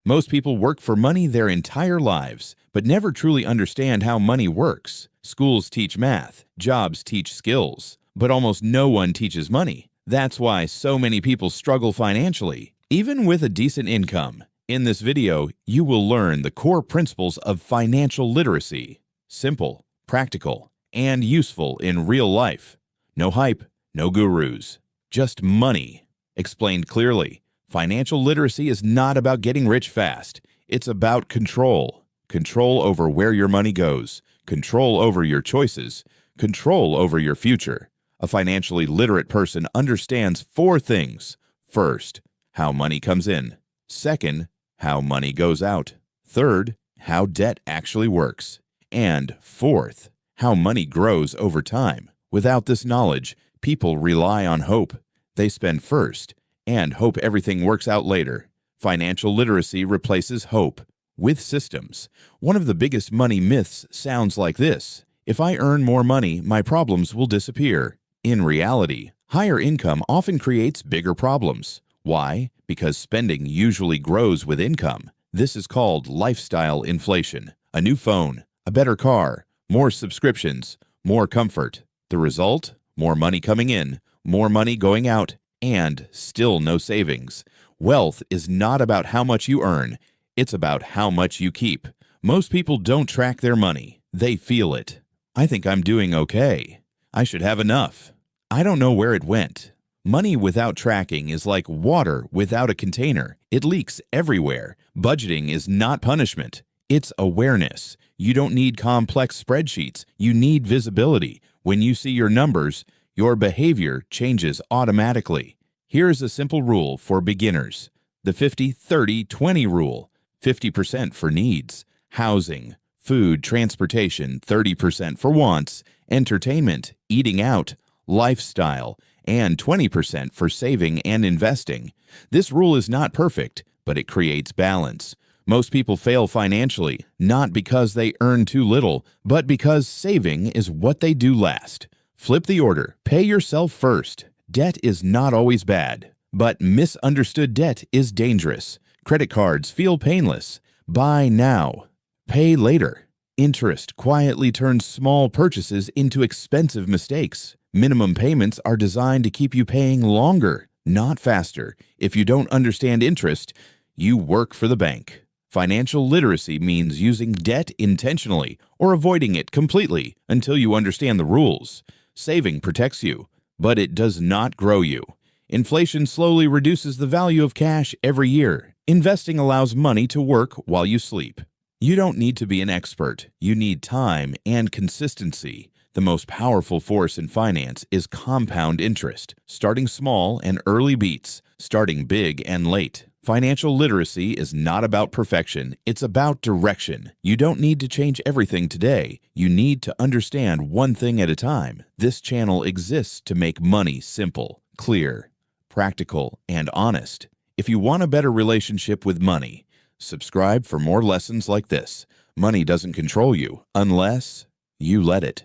Most people work for money their entire lives, but never truly understand how money works. Schools teach math, jobs teach skills, but almost no one teaches money. That's why so many people struggle financially, even with a decent income. In this video, you will learn the core principles of financial literacy. Simple, practical, and useful in real life. No hype, no gurus, just money. Explained clearly, financial literacy is not about getting rich fast. It's about control. Control over where your money goes, control over your choices, control over your future. A financially literate person understands four things. First, how money comes in. Second, how money goes out. Third, how debt actually works. And fourth, how money grows over time. Without this knowledge, people rely on hope. They spend first and hope everything works out later. Financial literacy replaces hope with systems. One of the biggest money myths sounds like this: if I earn more money, my problems will disappear. In reality, higher income often creates bigger problems. Why? Because spending usually grows with income. This is called lifestyle inflation. A new phone, a better car, more subscriptions, more comfort. The result? More money coming in, more money going out, and still no savings. Wealth is not about how much you earn. It's about how much you keep. Most people don't track their money. They feel it. I think I'm doing okay. I should have enough. I don't know where it went. Money without tracking is like water without a container. It leaks everywhere. Budgeting is not punishment. It's awareness. You don't need complex spreadsheets. You need visibility. When you see your numbers, your behavior changes automatically. Here's a simple rule for beginners. The 50-30-20 rule. 50% for needs, housing, food, transportation, 30% for wants, entertainment, eating out, lifestyle, and 20% for saving and investing. This rule is not perfect, but it creates balance. Most people fail financially, not because they earn too little, but because saving is what they do last. Flip the order. Pay yourself first. Debt is not always bad, but misunderstood debt is dangerous. Credit cards feel painless. Buy now, pay later. Interest quietly turns small purchases into expensive mistakes. Minimum payments are designed to keep you paying longer, not faster. If you don't understand interest, you work for the bank. Financial literacy means using debt intentionally or avoiding it completely until you understand the rules. Saving protects you, but it does not grow you. Inflation slowly reduces the value of cash every year. Investing allows money to work while you sleep. You don't need to be an expert. You need time and consistency. The most powerful force in finance is compound interest. Starting small and early beats. Starting big and late. Financial literacy is not about perfection. It's about direction. You don't need to change everything today. You need to understand one thing at a time. This channel exists to make money simple, clear, practical, and honest. If you want a better relationship with money, subscribe for more lessons like this. Money doesn't control you unless you let it.